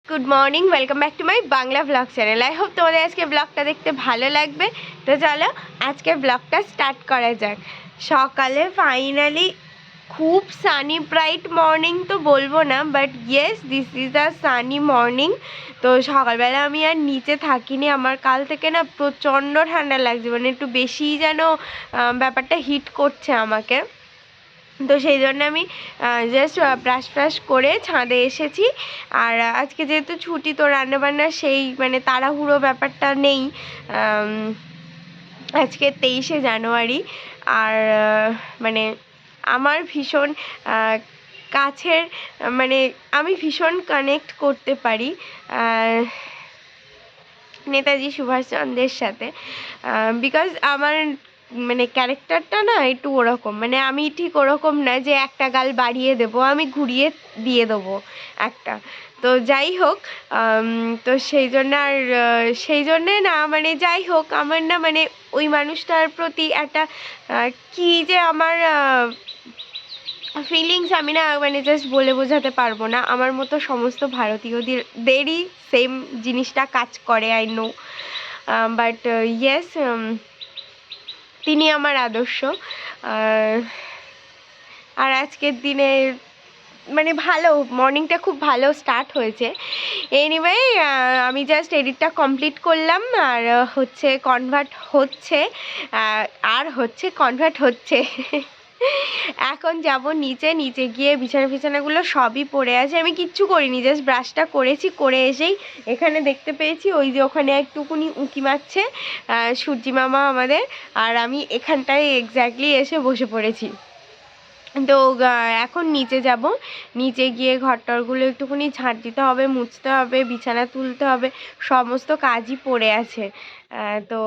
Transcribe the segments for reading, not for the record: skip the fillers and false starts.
Good morning, welcome back to my Bangla blog channel. I hope তোমাদের আজকে ব্লগটা দেখতে ভালো লাগবে। তো চলো আজকে ব্লগটা স্টার্ট করা যাক। সকালে ফাইনালি খুব সানি ব্রাইট মর্নিং তো বলবো না, but yes this is a sunny morning. তো সকালবেলা আমি আর নিচে থাকিনি, আমার কাল থেকে না প্রচণ্ড ঠান্ডা লাগছে, মানে একটু বেশিই যেন ব্যাপারটা হিট করছে আমাকে। তো সেই জন্য আমি জাস্ট ব্রাশ করে ছাদে এসেছি। আর আজকে যেহেতু ছুটি, তো রান্নাবান্না সেই মানে তাড়াহুড়ো ব্যাপারটা নেই। আজকে 23শে জানুয়ারি। আর মানে আমার ভীষণ কাছের, মানে আমি ভীষণ কানেক্ট করতে পারি নেতাজি সুভাষচন্দ্রের সাথে, বিকজ আমার মানে ক্যারেক্টারটা না একটু ওরকম, মানে আমি ঠিক ওরকম না যে একটা গাল বাড়িয়ে দেবো, আমি ঘুরিয়ে দিয়ে দেবো একটা। তো যাই হোক, তো সেই জন্য আর সেই জন্যে না, মানে যাই হোক, আমার না মানে ওই মানুষটার প্রতি একটা কী যে আমার ফিলিংস, আমি না মানে জাস্ট বলে বোঝাতে পারবো না। আমার মতো সমস্ত ভারতীয়দেরই সেম জিনিসটা কাজ করে, আই নো, বাট ইয়েস, তিনি আমার আদর্শ। আর আজকের দিনে মানে ভালো, মর্নিংটা খুব ভালো স্টার্ট হয়েছে। এনিওয়ে, আমি জাস্ট এডিটটা কমপ্লিট করলাম, আর কনভার্ট হচ্ছে এখন যাব নিচে গিয়ে বিছানাগুলো সবই পড়ে আছে, আমি কিচ্ছু করিনি, জাস্ট ব্রাশটা করেছি, করে এসেই এখানে দেখতে পেয়েছি ওই যে ওখানে একটুকুনি উঁকি মারছে সূর্যি মামা আমাদের, আর আমি এখানটায় এক্স্যাক্টলি এসে বসে পড়েছি। তো এখন নিচে যাব, নিচে গিয়ে ঘরটরগুলো একটুখানি ঝাঁট দিতে হবে, মুছতে হবে, বিছানা তুলতে হবে, সমস্ত কাজই পড়ে আছে। তো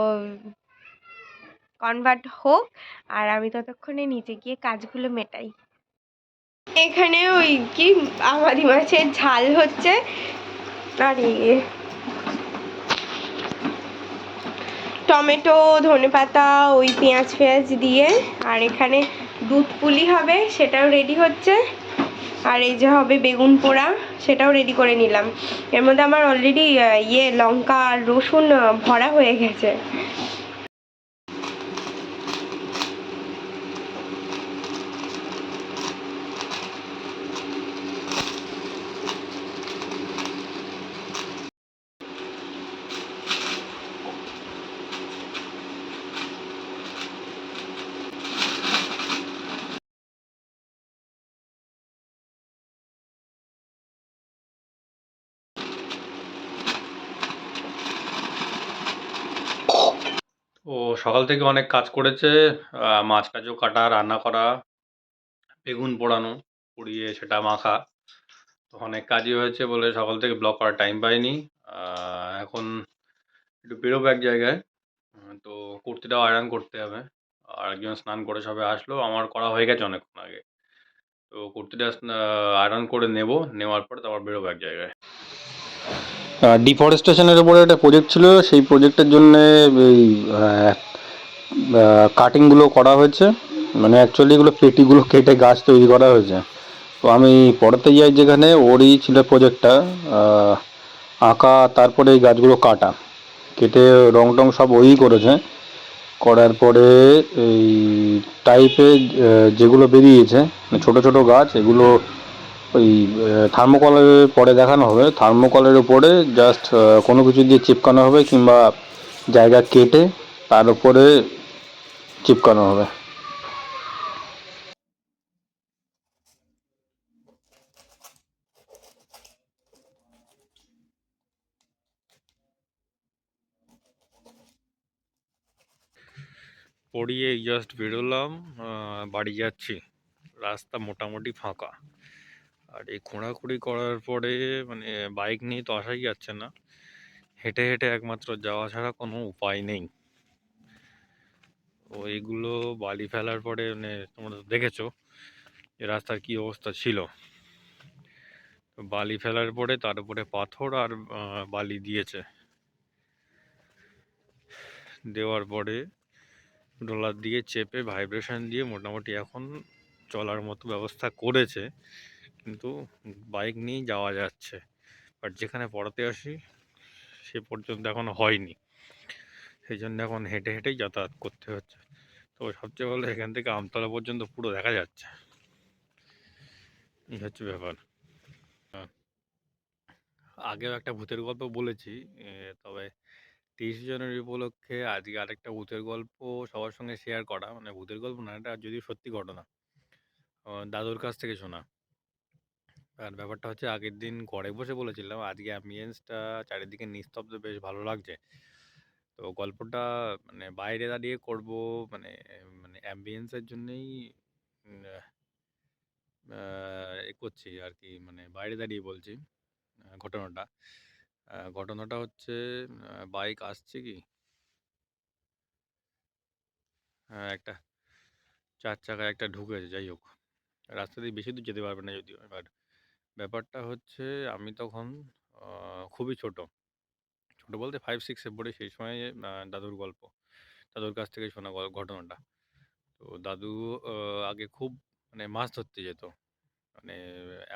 কনভার্ট হোক, আর আমি ততক্ষণে নিচে গিয়ে কাজগুলো মেটাই। এখানে ওই কি আমাদি মাছের ঝাল হচ্ছে, আর টমেটো, ধনেপাতা, ওই পেঁয়াজ ফেঁয়াজ দিয়ে, আর এখানে দুধ পুলি হবে, সেটাও রেডি হচ্ছে। আর এই যে হবে বেগুন পোড়া, সেটাও রেডি করে নিলাম। এর মধ্যে আমার অলরেডি লঙ্কা আর রসুন ভরা হয়ে গেছে। ও সকাল থেকে অনেক কাজ করেছে, মাছ টাছও কাটা, রান্না করা, বেগুন পোড়ানো, পুড়িয়ে সেটা মাখা, তো অনেক কাজই হয়েছে বলে সকাল থেকে ব্লগ করার টাইম পাইনি। এখন একটু বেরোবো এক জায়গায়, তো কুর্তিটাও আয়রন করতে হবে। আর একজন স্নান করে সবে আসলো, আমার করা হয়ে গেছে অনেকক্ষণ আগে। তো কুর্তিটা আয়রন করে নেওয়ার পরে তারপর বেরোবো এক জায়গায়। ডিফরেস্টেশনের উপরে একটা প্রজেক্ট ছিল, সেই প্রজেক্টের জন্য এই কাটিংগুলো করা হয়েছে, মানে অ্যাকচুয়ালি এগুলো পেটিগুলো কেটে গাছ তৈরি করা হয়েছে। তো আমি পড়াতে যাই যেখানে, ওরই ছিল প্রজেক্টটা আঁকা, তারপরে এই গাছগুলো কেটে রং টং সব ওই করেছে। করার পরে এই টাইপে যেগুলো বেরিয়েছে ছোট ছোট গাছ, এগুলো ওই থার্মোকলের পরে দেখানো হবে, থার্মোকলের উপরে জাস্ট কোনো কিছু দিয়ে চিপকানো হবে, কিংবা জায়গা কেটে তার উপরে চিপকানো হবে। পড়িয়ে জাস্ট বেরোলাম, বাড়ি যাচ্ছি। রাস্তা মোটামুটি ফাঁকা, আর এই খোঁড়াখুড়ি করার পরে মানে বাইক নিয়ে তো আসাই যাচ্ছে না, হেঁটে হেঁটে একমাত্র যাওয়া ছাড়া কোনো উপায় নেই। তো এইগুলো বালি ফেলার পরে মানে তোমরা তো দেখেছো যে রাস্তার কি অবস্থা ছিল। তো বালি ফেলার পরে তার উপরে পাথর আর বালি দেওয়ার পরে ডলার দিয়ে চেপে ভাইব্রেশন দিয়ে মোটামুটি এখন চলার মতো ব্যবস্থা করেছে, কিন্তু বাইক নিয়েই যাওয়া যাচ্ছে। বাট যেখানে পড়াতে আসি সে পর্যন্ত এখনো হয়নি, সেই জন্য এখন হেঁটে হেঁটেই যাতায়াত করতে হচ্ছে। তো সবচেয়ে ভালো এখান থেকে আমতলা পর্যন্ত পুরো দেখা যাচ্ছে, এই হচ্ছে ব্যাপার। আহ, আগেও একটা ভূতের গল্প বলেছি, তবে ৩০ জানুয়ারি উপলক্ষে আজকে আরেকটা ভূতের গল্প সবার সঙ্গে শেয়ার করা, মানে ভূতের গল্প না, এটা যদিও সত্যি ঘটনা, দাদুর কাছ থেকে শোনা। আর ব্যাপারটা হচ্ছে আগের দিন ঘরে বসে বলেছিলাম, আজকে অ্যাম্বিয়েন্সটা চারিদিকে নিস্তব্ধ, বেশ ভালো লাগছে। তো গল্পটা মানে বাইরে দাঁড়িয়ে করব, মানে মানে অ্যাম্বিয়েন্সের জন্যই উম, এ করছি আর কি, মানে বাইরে দাঁড়িয়ে বলছি। ঘটনাটা ঘটনাটা হচ্ছে, বাইক আসছে কি, একটা ৪ চাকায় একটা ঢুকেছে, যাই হোক রাস্তা দিয়ে বেশি দূর যেতে পারবে না যদিও। এবার ব্যাপারটা হচ্ছে আমি তখন খুবই ছোট, ছোট বলতে 5-6-এ পড়ি, সেই সময় দাদুর গল্প, দাদুর কাছ থেকে শোনা ঘটনাটা। তো দাদু আগে খুব মানে মাছ ধরতে যেত, মানে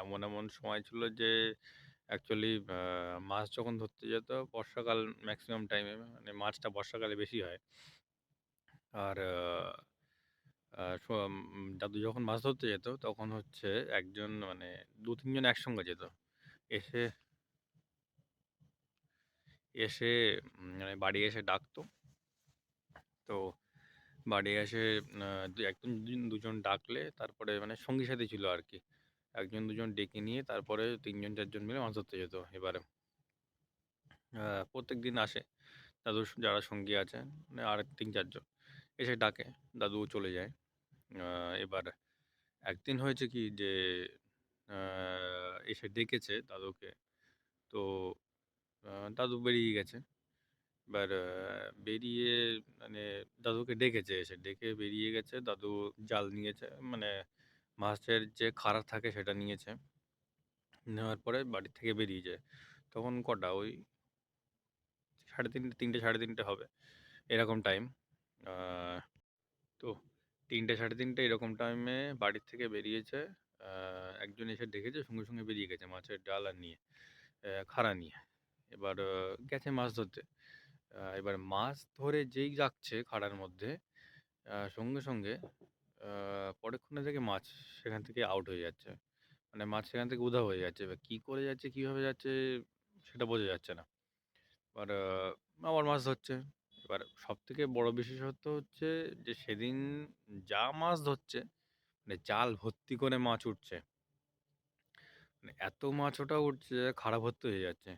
এমন এমন সময় ছিল যে অ্যাকচুয়ালি মাছ যখন ধরতে যেত বর্ষাকাল, ম্যাক্সিমাম টাইমে মানে মাছটা বর্ষাকালে বেশি হয়। আর দাদু যখন মাছ ধরতে যেত তখন হচ্ছে একজন মানে ২-৩ জন একসঙ্গে যেত, এসে এসে মানে বাড়ি এসে ডাকতো। তো বাড়ি এসে একজন দুজন ডাকলে তারপরে মানে সঙ্গী সাথী ছিল আর কি, একজন দুজন ডেকে নিয়ে তারপরে ৩ জন ৪ জন মিলে মাছ ধরতে যেত। এবারে প্রত্যেক দিন আসে দাদুর যারা সঙ্গী আছে, মানে আর ৩-৪ জন এসে ডাকে, দাদু চলে যায়। এবার একদিন হয়েছে কি যে এসে ডেকেছে দাদুকে, তো দাদু বেরিয়ে গেছে। এবার বেরিয়ে মানে দাদুকে ডেকেছে, এসে ডেকে বেরিয়ে গেছে, দাদু জাল নিয়েছে, মানে মাছের যে খাড়া থাকে সেটা নিয়েছে, নেওয়ার পরে বাড়ি থেকে বেরিয়ে যায়। তখন কটা ওই 3:30, 3টে 3:30 হবে এরকম টাইম। তো 3টে 3:30 এরকম টাইমে বাড়ির থেকে বেরিয়েছে। একজন এসে দেখেছে, সঙ্গে সঙ্গে বেরিয়ে গেছে মাছের ডালা নিয়ে, খাড়া নিয়ে। এবার গেছে মাছ ধরতে। এবার মাছ ধরে যেই যাচ্ছে খাড়ার মধ্যে, সঙ্গে সঙ্গে পরক্ষণে থেকে মাছ সেখান থেকে আউট হয়ে যাচ্ছে, মানে মাছ সেখান থেকে উধাও হয়ে যাচ্ছে। এবার কী করে যাচ্ছে, কীভাবে যাচ্ছে সেটা বোঝা যাচ্ছে না। এবার আবার মাছ ধরছে। এবার সবথেকে বড় বিশেষত্ব হচ্ছে যে সেদিন যা মাছ ধরছে, মানে জাল ভর্তি করে মাছ উঠছে, মানে এত মাছ ওঠা উঠছে খাড়া ভর্তি হয়ে যাচ্ছে।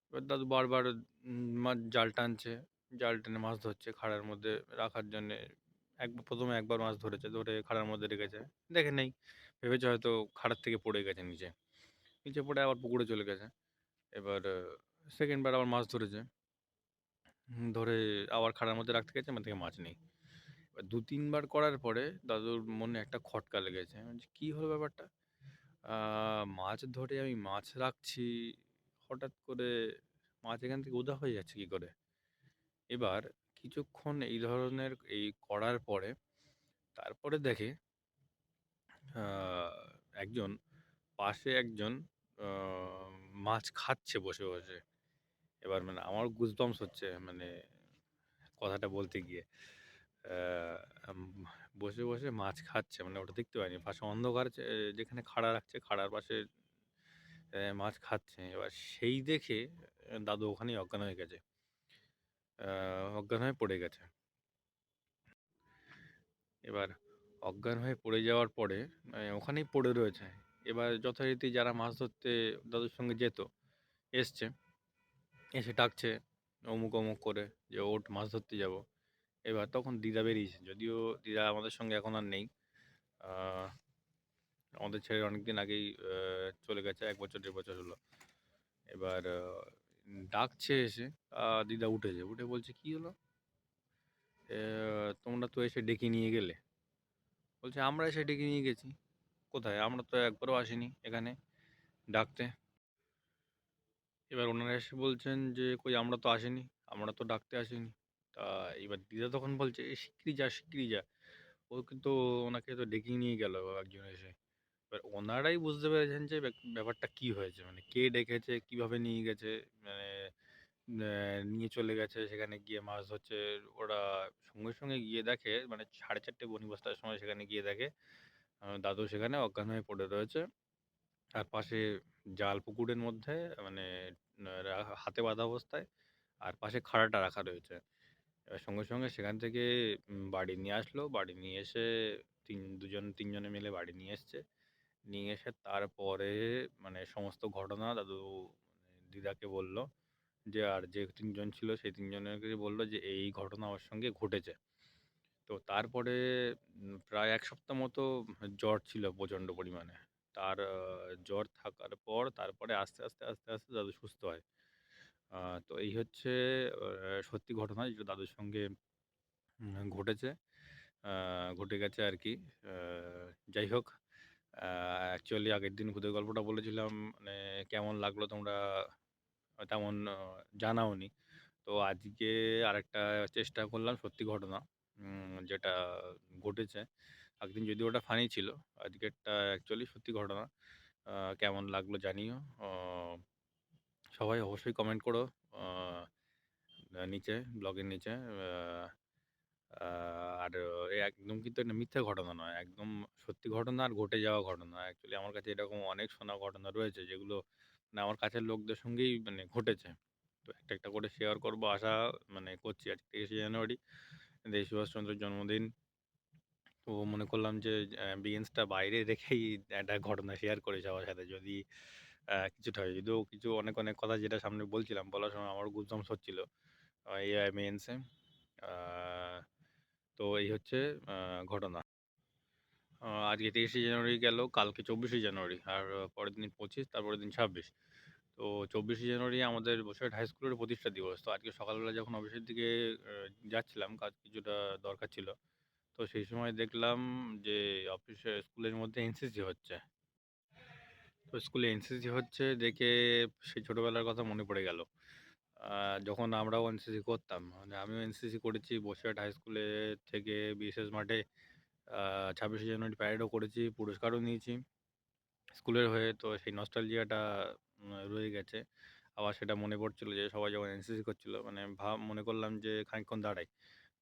এবার দাদু বারবার মাছ জাল টানছে, জাল টেনে মাছ ধরছে খাড়ার মধ্যে রাখার জন্যে। প্রথমে একবার মাছ ধরেছে, ধরে খাড়ার মধ্যে রেখেছে, দেখে নেই, ভেবেছে হয়তো খাড়ার থেকে পড়ে গেছে নিচে, নিচে পড়ে আবার পুকুরে চলে গেছে। এবার সেকেন্ড বার আবার মাছ ধরেছে, ধরে আবার খাড়ার মধ্যে রাখতে গেছে, আমার থেকে মাছ নেই। এবার ২-৩ বার করার পরে দাদুর মনে একটা খটকা লেগেছে, আমি বলছি, কী হলো ব্যাপারটা? মাছ ধরে আমি মাছ রাখছি, হঠাৎ করে মাছ এখান থেকে উধাও হয়ে যাচ্ছে কী করে? এবার কিছুক্ষণ এই ধরনের করার পরে তারপরে দেখে আহ, একজন পাশে একজন মাছ খাচ্ছে বসে বসে। এবার মানে আমার গুজবাম্পস হচ্ছে, মানে কথাটা বলতে গিয়ে আহ, বসে বসে মাছ খাচ্ছে, মানে ওটা দেখতে পাইনি, পাশে অন্ধকার, যেখানে খাড়া রাখছে খাড়ার পাশে মাছ খাচ্ছে। এবার সেই দেখে দাদু ওখানেই অজ্ঞান হয়ে গেছে, অজ্ঞান হয়ে পড়ে গেছে। এবার অজ্ঞান হয়ে পড়ে যাওয়ার পরে ওখানেই পড়ে রয়েছে। এবার যথারীতি যারা মাছ ধরতে দাদুর সঙ্গে যেত এসছে, এসে ডাকছে অমুক অমুক করে, যে ওঠ মাছ ধরতে যাব। এবার তখন দিদা বেরিয়েছে, যদিও দিদা আমাদের সঙ্গে এখন আর নেই, আহ, আমাদের ছেড়ে অনেকদিন আগেই চলে গেছে, 1 বছর 1.5 বছর হলো। এবার ডাকছে এসে, দিদা উঠেছে, উঠে বলছে, কী হলো, তোমরা তো এসে ডেকে নিয়ে গেলে। বলছে, আমরা এসে ডেকে নিয়ে গেছি কোথায়, আমরা তো একবারও আসিনি এখানে ডাকতে। এবার ওনারা এসে বলছেন যে, কই আমরা তো আসিনি, আমরা তো ডাকতে আসিনি। তা এবার দিদা তখন বলছে, শিগগিরই যা শিগগিরই যা, ও কিন্তু ওনাকে তো ডেকে নিয়ে গেল একজন এসে। এবার ওনারাই বুঝতে পেরেছেন যে ব্যাপারটা কি হয়েছে, মানে কে ডেকেছে, কিভাবে নিয়ে গেছে, মানে নিয়ে চলে গেছে, সেখানে গিয়ে মাছ ধরছে। ওরা সঙ্গে সঙ্গে গিয়ে দেখে, মানে 4:30 বনিবস্তার সময় সেখানে গিয়ে দেখে দাদু সেখানে অজ্ঞান হয়ে পড়ে রয়েছে। আর পাশে জাল পুকুরের মধ্যে, মানে হাতে বাঁধা অবস্থায়, আর পাশে খাড়াটা রাখা রয়েছে। এবার সঙ্গে সঙ্গে সেখান থেকে বাড়ি নিয়ে আসলো। বাড়ি নিয়ে এসে তিনজনে মিলে বাড়ি নিয়ে এসছে। নিয়ে এসে তারপরে মানে সমস্ত ঘটনা দাদু দিদাকে বলল, যে আর যে 3 জন ছিল সেই 3 জনেরকে বলল যে এই ঘটনা ওর সঙ্গে ঘটেছে। তো তারপরে প্রায় 1 সপ্তাহ মতো জ্বর ছিল প্রচণ্ড পরিমাণে। তার জ্বর থাকার পর তারপরে আস্তে আস্তে আস্তে আস্তে দাদু সুস্থ হয়। তো এই হচ্ছে সত্যি ঘটনা যেটা দাদুর সঙ্গে ঘটেছে, ঘটে গেছে আর কি। যাই হোক, অ্যাকচুয়ালি আগের দিন ভূতের গল্পটা বলেছিলাম, মানে কেমন লাগলো তোমরা তেমন জানাওনি। তো আজকে আরেকটা চেষ্টা করলাম সত্যি ঘটনা যেটা ঘটেছে। আগের দিন যদিও ওটা ফানি ছিল, আজকেরটা অ্যাকচুয়ালি সত্যি ঘটনা। কেমন লাগলো জানিও। সবাই অবশ্যই কমেন্ট করো নিচে, ব্লগের নিচে। আর একদম কিন্তু এটা মিথ্যা ঘটনা নয়, একদম সত্যি ঘটনা আর ঘটে যাওয়া ঘটনা। অ্যাকচুয়ালি আমার কাছে এরকম অনেক শোনা ঘটনা রয়েছে যেগুলো মানে আমার কাছের লোকদের সঙ্গেই মানে ঘটেছে। তো একটা একটা করে শেয়ার করবো আশা মানে করছি। আজ 23শে জানুয়ারি, নেতাজি সুভাষচন্দ্রের জন্মদিন। তো মনে করলাম যে বিগিন্সটা বাইরে রেখেই একটা ঘটনা শেয়ার করি সবার সাথে, যদি কিছুটা হয়। যদিও কিছু অনেক অনেক কথা যেটা সামনে বলছিলাম, বলার সময় আমার গুজবাম্পস হচ্ছিল এই মেন্সে। তো এই হচ্ছে ঘটনা। আজকে 23শে জানুয়ারি গেল, কালকে 24শে জানুয়ারি, আর পরের দিন 25, তারপরের দিন 26। তো 24শে জানুয়ারি আমাদের বসিরহাট হাই স্কুলের প্রতিষ্ঠা দিবস। তো আজকে সকালবেলা যখন অফিসের দিকে যাচ্ছিলাম, কাজ কিছুটা দরকার ছিল, তো সেই সময় দেখলাম যে স্কুলের মধ্যে এনসিসি হচ্ছে। তো স্কুলে এনসিসি হচ্ছে দেখে সেই ছোটোবেলার কথা মনে পড়ে গেল। যখন আমরাও এনসিসি করতাম, মানে আমিও এনসিসি করেছি বসিরহাট হাই স্কুলে থেকে বিএসএস মাঠে। 26শে জানুয়ারি প্যারেডও করেছি, পুরস্কারও নিয়েছি স্কুলের হয়ে। তো সেই নস্টালজিয়াটা রয়ে গেছে। আবার সেটা মনে পড়ছিল যে সবাই যখন এনসিসি করছিল, মানে মনে করলাম যে খানিকক্ষণ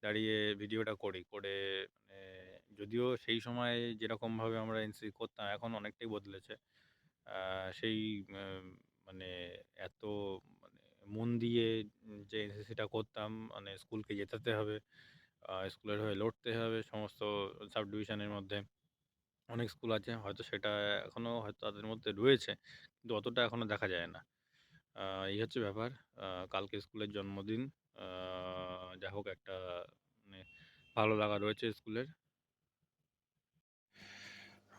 দাঁড়িয়ে ভিডিওটা করি। করে মানে যদিও সেই সময় যেরকমভাবে আমরা এনসিসি করতাম এখন অনেকটাই বদলেছে। সেই মানে এত মানে মন দিয়ে যে এনসিসিটা করতাম, মানে স্কুলকে জেতাতে হবে, স্কুলের হয়ে লড়তে হবে সমস্ত সাব ডিভিশনের মধ্যে। অনেক স্কুল আছে হয়তো সেটা এখনও হয়তো তাদের মধ্যে রয়েছে, কিন্তু অতটা এখনও দেখা যায় না। এই হচ্ছে ব্যাপার। কালকে স্কুলের জন্মদিন। যা হোক, একটা মানে ভালো লাগা রয়েছে স্কুলের।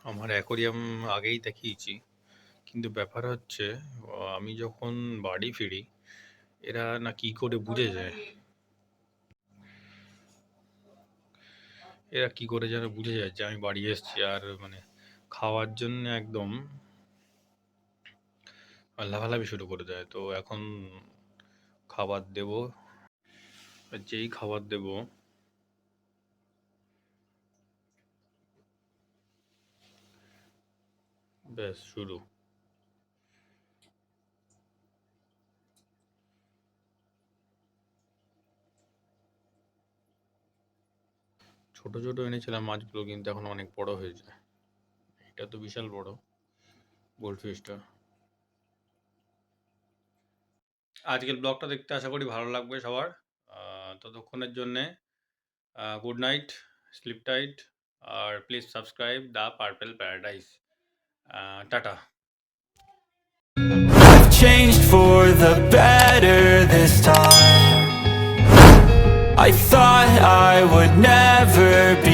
আমার অ্যাকোরিয়াম আগেই দেখিয়েছি, কিন্তু ব্যাপার হচ্ছে আমি যখন বাড়ি ফিরি এরা না কি করে বুঝে যায়, এরা কি করে যেন বুঝে যায় যে আমি বাড়ি এসেছি। আর মানে খাওয়ার জন্য একদম লাফালাফি শুরু করে দেয়। তো এখন খাবার দেব, যেই খাবার দেব ব্যাস শুরু। ছোট ছোট এনেছিলাম মাছগুলো, কিন্তু এখন অনেক বড় হয়েছে। এটা তো বিশাল বড় গোল্ডফিশটা। আজকের ব্লগটা দেখতে আশা করি ভালো লাগবে সবার। ততক্ষণের জন্যে গুড নাইট, স্লিপ টাইট, আর please subscribe the purple paradise. Tata. I've changed for the better this time. I thought I would never be